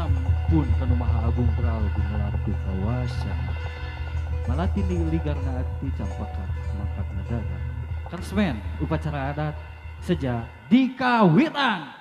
sampun kanu maha agung prabu ngelarti kawasan malati ligarna ati campaka mangkat negara karsmen upacara adat seja dikawitan.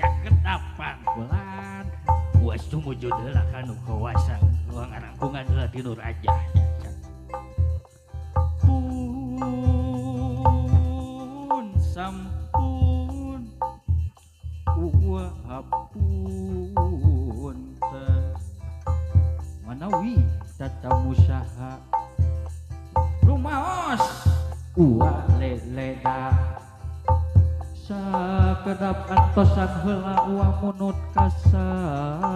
Saketapan bulan buas tumuju deula kanu kawasan ruang arangkungan heula ti Nur Raja. Pun sampun wahapun manawi tatamusaha rumaos leleda sakedap antosan heula uang munut kasalira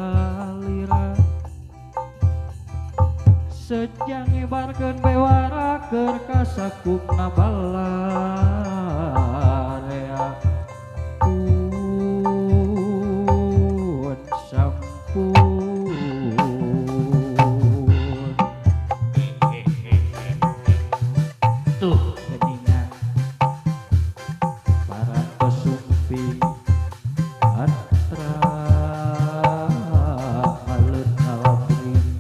sejang ngibarkeun bewara keur kasakupna balarea pun sampun Tuh geningan para kesumpi atra alun alapring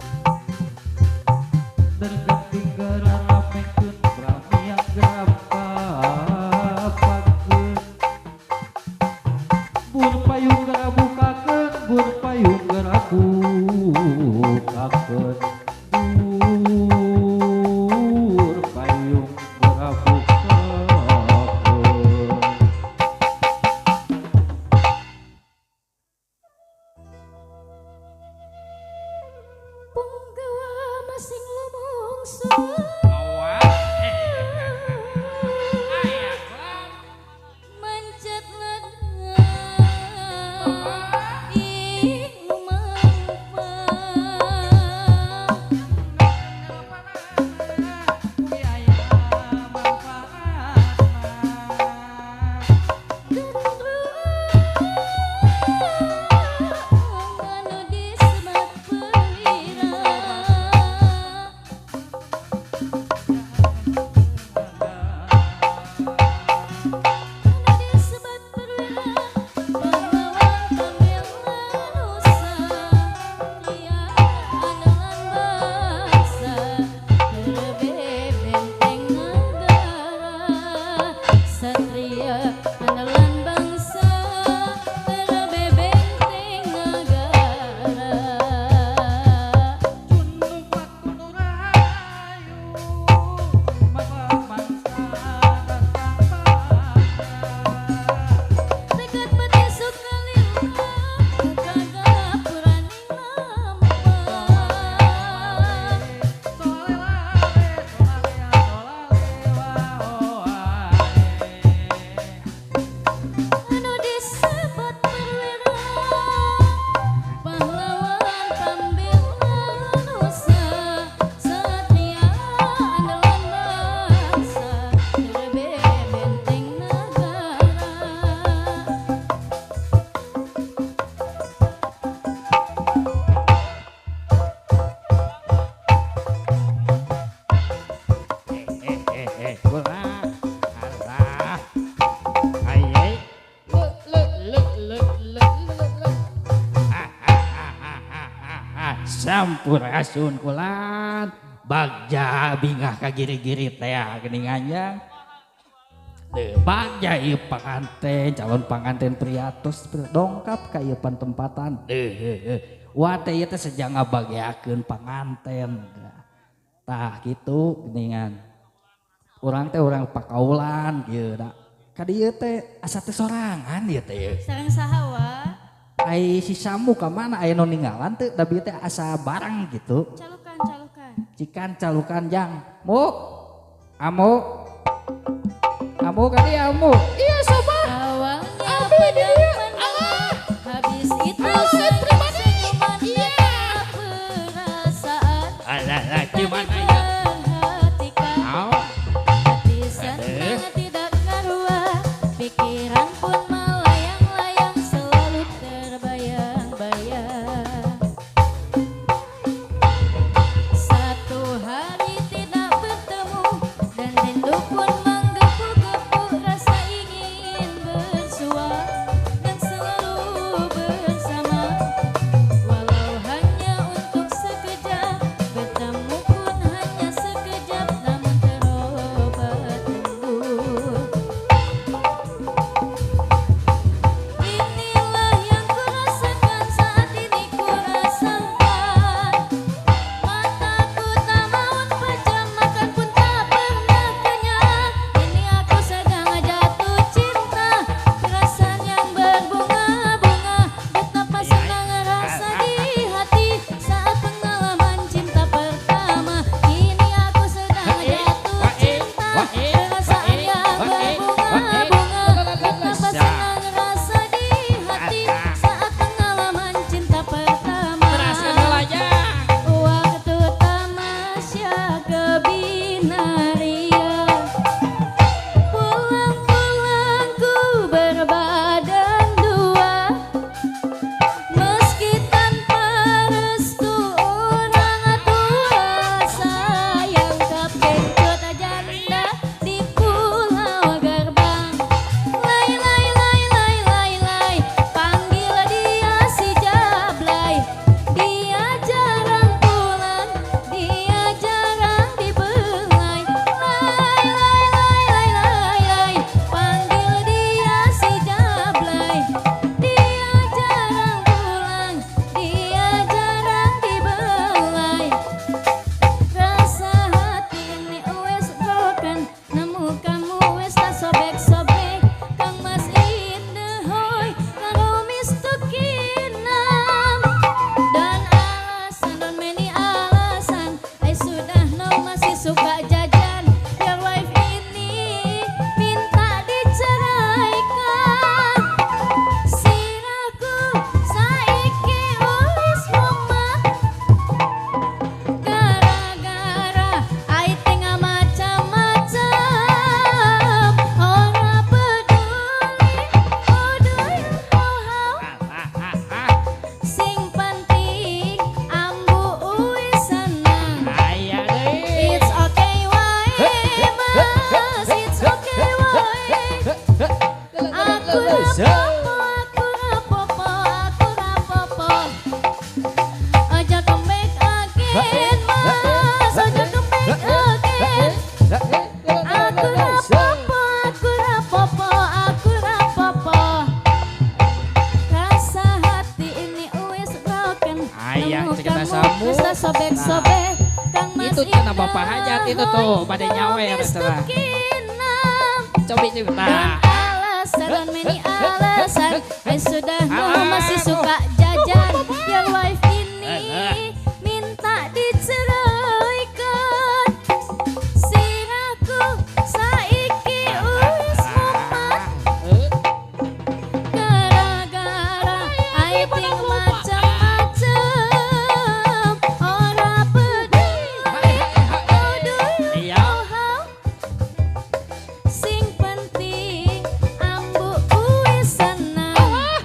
dergeting gerana mengkeun pramiang grapa pakeun bur payung gerabukakeun bur payung gerabukakeun bur payung gerabukakeun. Punggawa masing lumungsu mencet ledang ing anu disebat perwira disebat perwira pahlawan pembela nusa ria andalan bangsa terlebih benteng negara satria andalan bangsa terlebih benteng negara Cundupat kudu rahayu mabak mangsa dan dekat peti sukalila kagak purani anu disebat perwira pahlawan pembela nusa satria andalan bangsa terlebih benteng negara. Ulah arah ayai sampurasun kulan bagja bingah ka giri-giri teh geningannya bagja ieu panganten calon panganten priatos dongkap ka ieu tempatan wah teh ieu teh sejang ngabageakeun panganten Tah gitu geningan. Urang teh urang pakaulan kieu da. Ka dieu teh asa teh sorangan ieu teh. Sareng sahawa Ai si Samu ka mana aya nu ninggalan teu da bieu teh asa barang gitu. calukan. Cikan calukan jang. Amu ka dieu amu. Iya soba. Awalnya pedang menang, habis itu senyuman dan perasaan. Alah, gimana ya? Perhatikan Au. hati senang tidak karuan, pikiran pun melayang-layang selalu terbayang-bayang. Satu hari tidak bertemu dan rindu pun menggebu-gebu, rasa ingin bersua dan selalu bersama. Walau hanya untuk sekejap, bertemu pun hanya sekejap, namun terobat rindu. Inilah yang kurasakan saat ini kurasakan. Mataku tak maut pejam, makan pun tak pernah kenyang. Ini aku sedang jatuh cinta, perasaan yang berbunga-bunga. Betapa senang rasa di hati saat pengalaman cinta pertama. Ini aku sedang jatuh cinta, perasaan yang berbunga-bunga. Betapa senang rasa di hati saat pengalaman cinta pertama. Waktu tamasya ke Binaria, pulang-pulang ku berbadan dua, meski tanpa restu orang tua. Sayang kepencut janda di pulau gerbang. Lay, panggil dia si Jablay. Dia jarang pulang, dia jarang dibelai. Lay, panggil dia si Jablay. Dia jarang pulang, dia jarang dibelai. Rasa hati ini wes broken, nemu kamu wes tak sobek-sobek. Kang Mas Indehoy, karo mistukinam. Dan alasan, don many alasan, I sudah no masih suka jajan. Your wife ini minta diceraikan. Sirahku saiki ulis rumah, gara-gara ai tengah macam-macam. Ora peduli, oh sing penting ambu uis senang. It's okay wae mas, it's okay wae. Aku rapopo. Aja come back again mas, aja come back again. Aku rapopo. Rasa hati ini wis broken. Ayah, Nemu cerita kamu Samu. wis tak sobek-sobek. Kang Mas Itu Indah, kenapa Pak Hajat itu tuh, pada nyawer Wis terserah. tukinam. Coba cerita. Dan alasan, dan many alasan, sudah no masih suka jajan. Your wife ini minta diceraikan. Sirahku saiki wis mumet, gara-gara I think macam-macam. Ora peduli, oh do you Iya. know how? Sing penting ambu uis senang.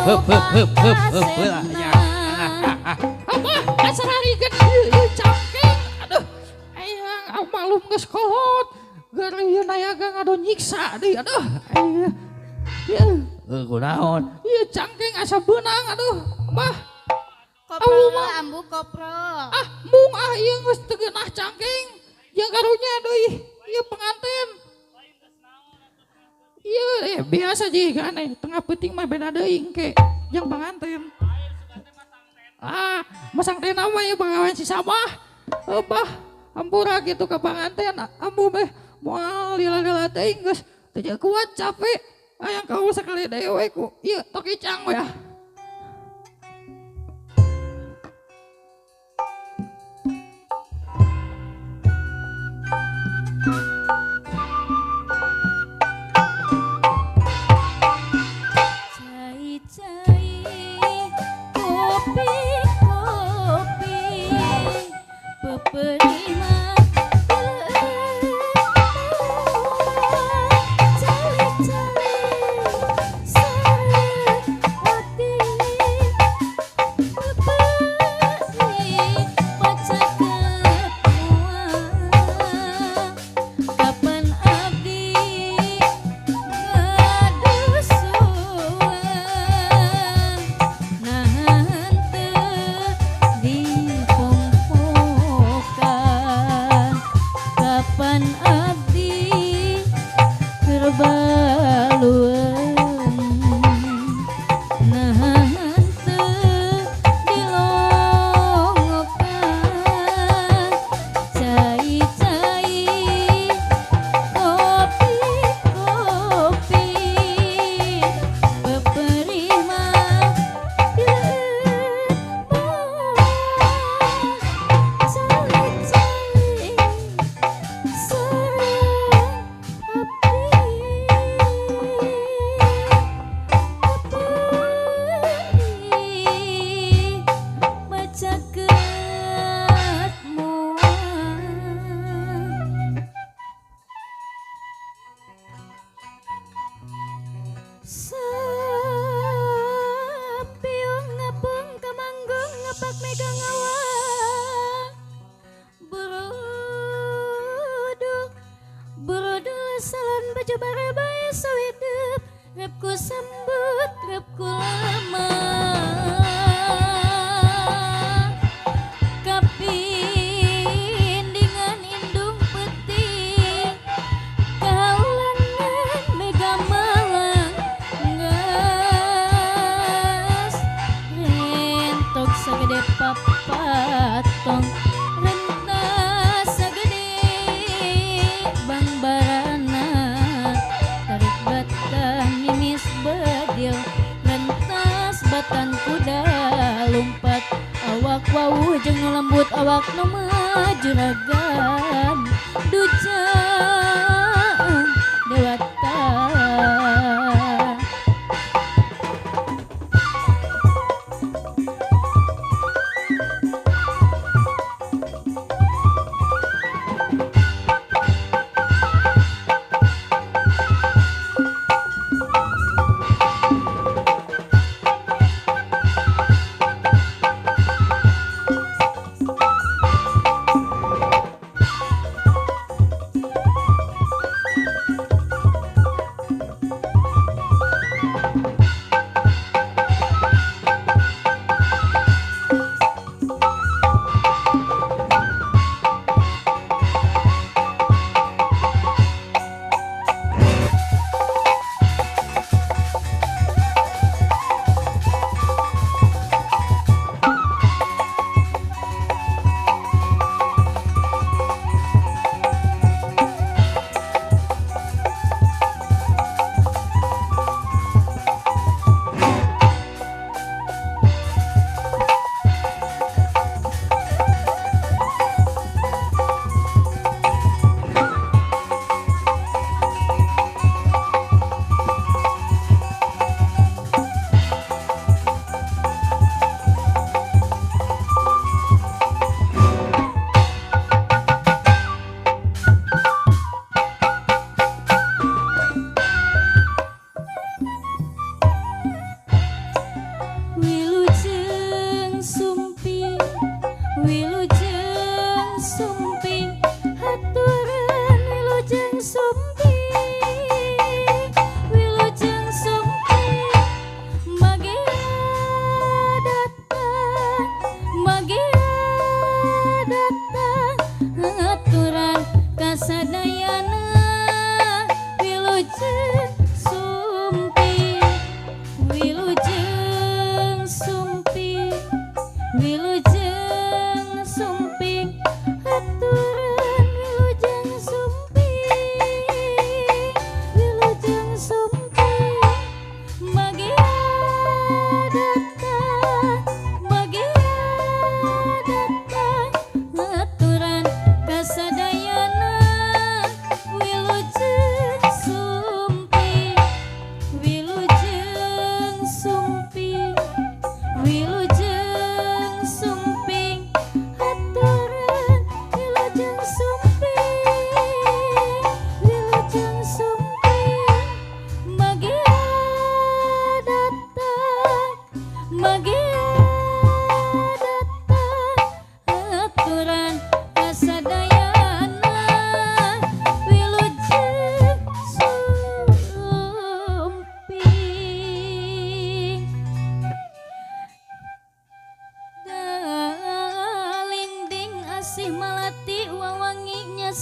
Ya. Apa asararikeun ieu cangking. Aduh. Ayang malum geus kolot. Gara ieu nayaga ngado nyiksa deui. Aduh. Ieu Kunaon? ieu cangking asa beunang aduh. Bah. Koprol ambu koprol. Mung ieu geus teu geunah cangking. Jeung karunya deui ieu pengantin. Iya, biasa juga aneh. Tengah peuting mah beda deui engke. Jeung pengantin. Masang teh nama ya pengawan si Sabah. Bah, ampura gitu ke pengantin. Ambu meh moal lila-lila teuing geus teu kuat capek. Hayang kau sakali dewe ku. Ieu tok icang we.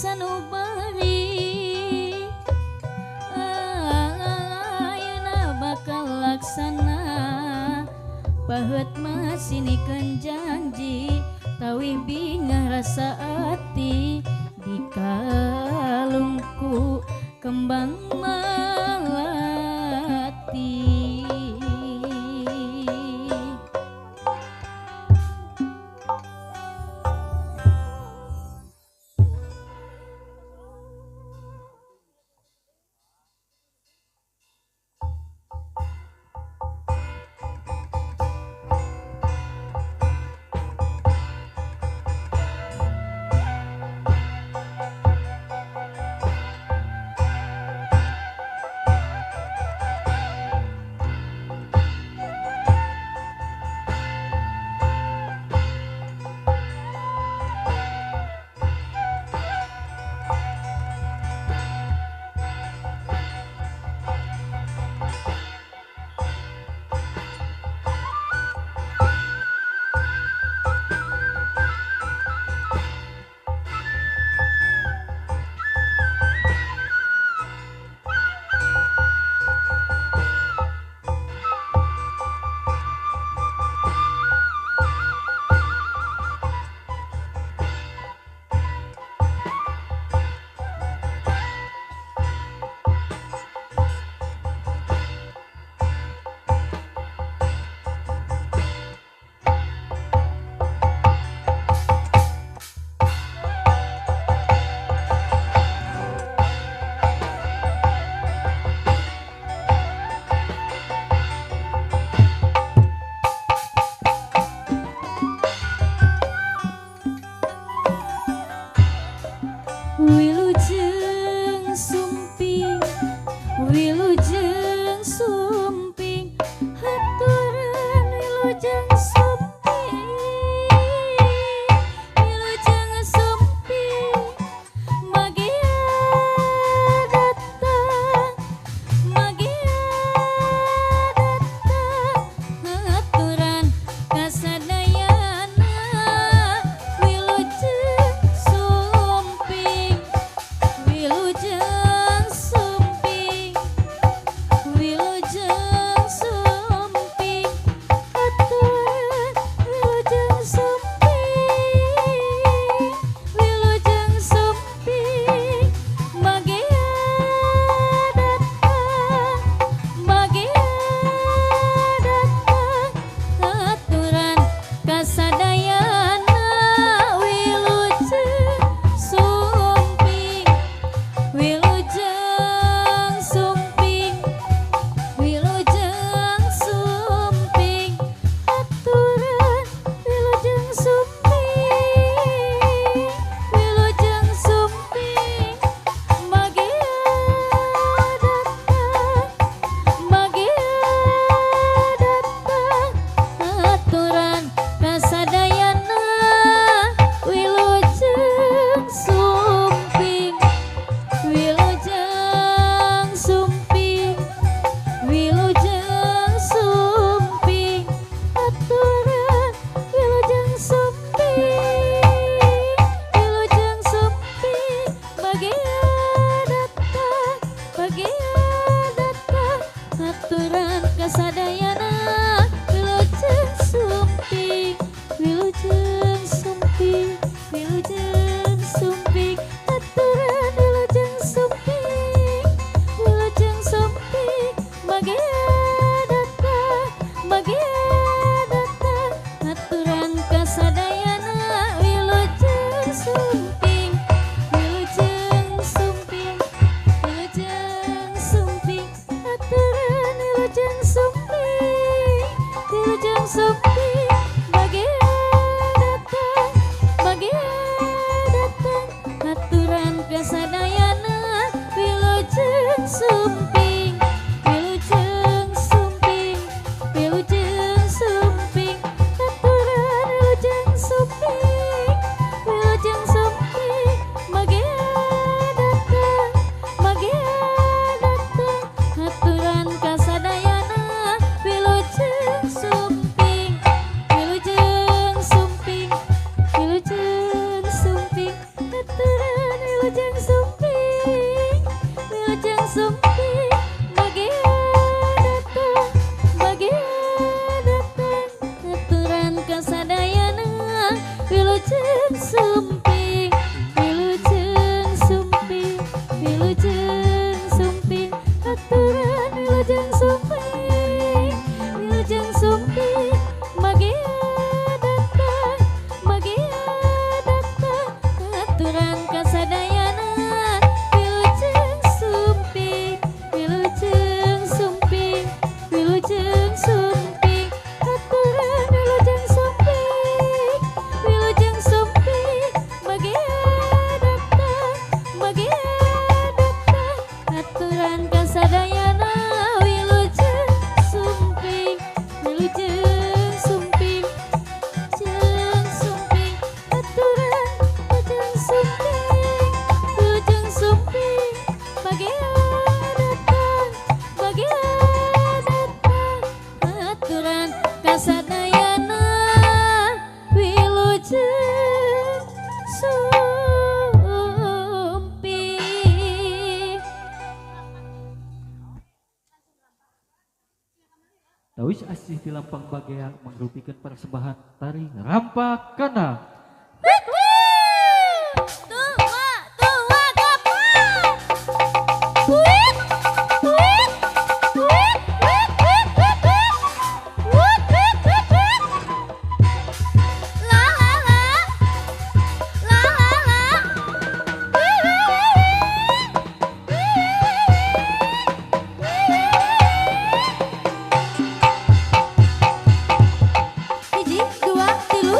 sanubari ayeuna bakal laksana paheut masinikeun janji tawi bingah rasa ati di kalungku kembang melati. Wilujeng sumping, wilujeng sumping, haturan wilujeng sumping, wilujeng sumping, magia datang, magia datang, haturan kasadayana, wilujeng sumping. Wilujeng sumping, wilujeng sumping, aturan wilujeng sumping, wilujeng sumping, magia datang, magia datang, aturan kasadayana, wilujeng sumping. Wilujeng sumping, wilujeng sumping, aturan wilujeng sumping, wilujeng sumping, magia datang, magia datang, aturan kasadayana, wilujeng sumping. Wilujeng sumping, wilujeng sumping, aturan wilujeng sumping, wilujeng sumping, magia datang, magia datang, aturan kasadayana, wilujeng sumping, wilujeng sumping, wilujeng sumping, aturan wilujeng sumping, wilujeng sumping, magia datang, magia datang, aturan kasadayana, wilujeng sumping, wilujeng sumping, wilujeng sumping, aturan wilujeng sumping, wilujeng sumping, magia datang, magia datang, aturan kasadayana, wilujeng sumping, wilujeng sumping, wilujeng sumping, aturan wilujeng sumping, wilujeng sumping, magia datang, magia datang, aturan kasadayana, wilujeng sumping. wilujeng sumping, wilujeng sumping, wilujeng sumping, aturan wilujeng sumping, wilujeng sumping, magia datang, magia datang, aturan kasadayana, wilujeng sumping, wilujeng sumping, wilujeng sumping, aturan wilujeng sumping, wilujeng sumping, magia datang, magia datang, aturan kasadayana, wilujeng sumping, wilujeng sumping, jeng sumping, aturan wilujeng sumping, wilujeng sumping, magia datang, magia datang, aturan kasadayana, wilujeng sumping. Tawis asih di lampang bagea mengrupikan persembahan tari rampak kana. Tua, tua kapan? Wit, wit, wit, wit, wit, wit, wit. Wit, wit, wit, wit. La la la. La la la. Wit, wit, wit, wit. Hiji, dua, tilu.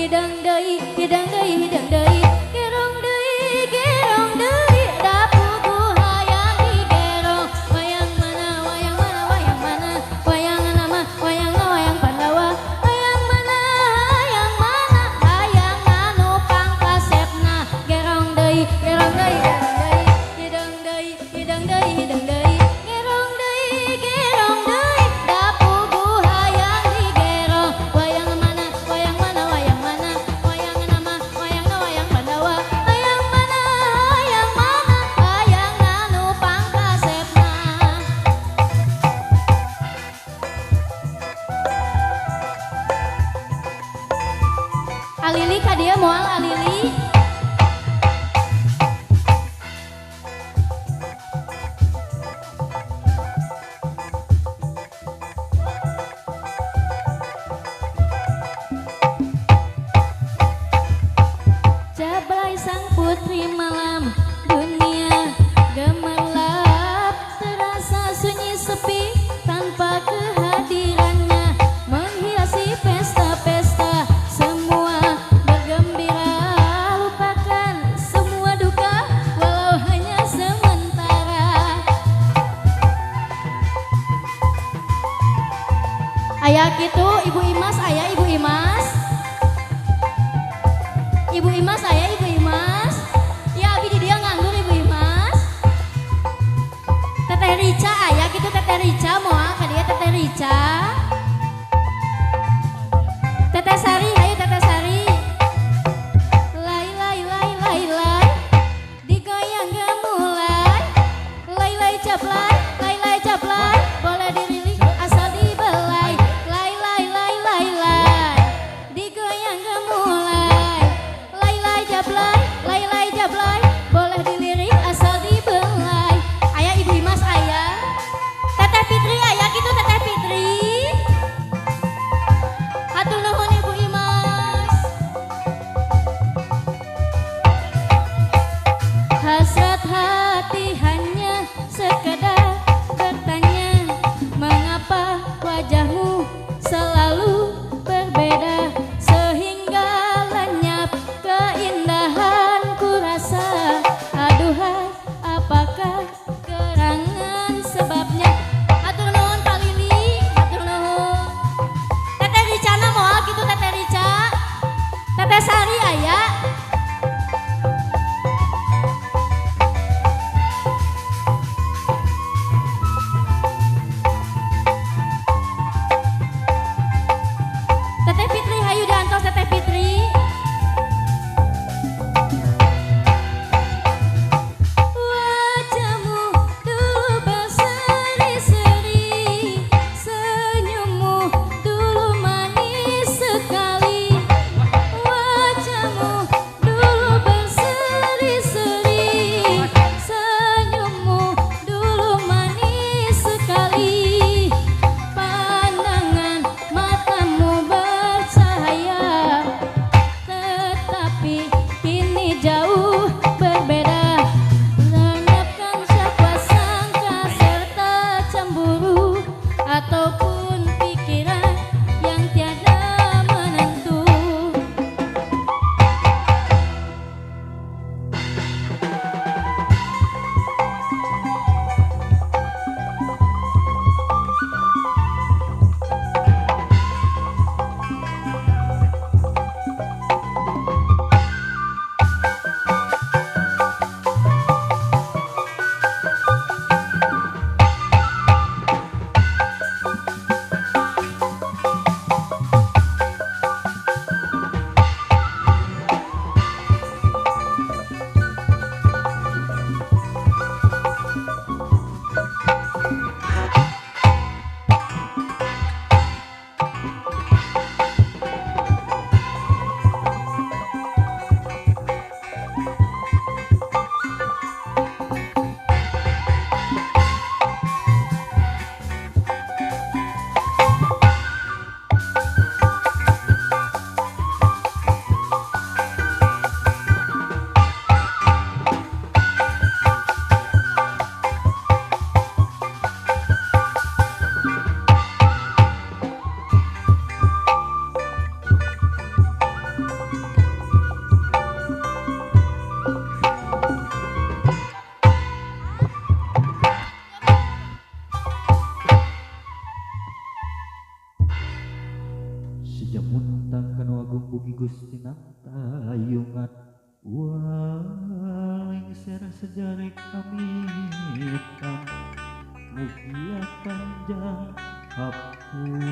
hidang deui hidang deui hidang deui gerong deui dapuku hayang digerong wayang mana wayang nama wayang Pandawa hayang mana hayang anu pangkasepna gerong deui hidang deui gerong deui dapuku hayang digerong wayang mana wayang nama wayang Pandawa hayang mana hayang anu pangkasepna. Alili ka dia moal alili. Jablay sang putri malam dunia gemerlap terasa sunyi sepi tanpa kehadirannya menghiasi pesta-pesta semua bergembira lupakan semua duka walau hanya sementara. Aya kitu Ibu Imas aya Ibu Imas aya Ibu Imas ya abi di dia nganggur Ibu Imas. Teteh Rica aya gitu Teteh Rica moal ka dia Teteh Rica. Teteh Sari ayo Teteh Sari. Lai digoyang gemulai lai caplai boleh dirilik asal dibelai lai digoyang gemulai lai jablay boleh dilirik asal dibelai. Aya Ibu Imas aya Teteh Fitri aya gitu Teteh Fitri. Hatur nuhun Ibu Imas. Hasrat hati hanya sekedar bertanya mengapa wajahmu selalu berbeda sehingga lenyap keindahan ku rasa. Aduhai apakah gerangan sebabnya. Hatur nuhun Pak Lili hatur nuhun. Teteh Ricana moal gitu Teteh Rica. Teteh Sari aya. Teteh Fitri hayu diantos Teteh Fitri. Wajahmu dulu berseri-seri, senyummu dulu manis sekali. Wajahmu Gusti tayungan lengser sejarek kamitan mugia panjang hapunten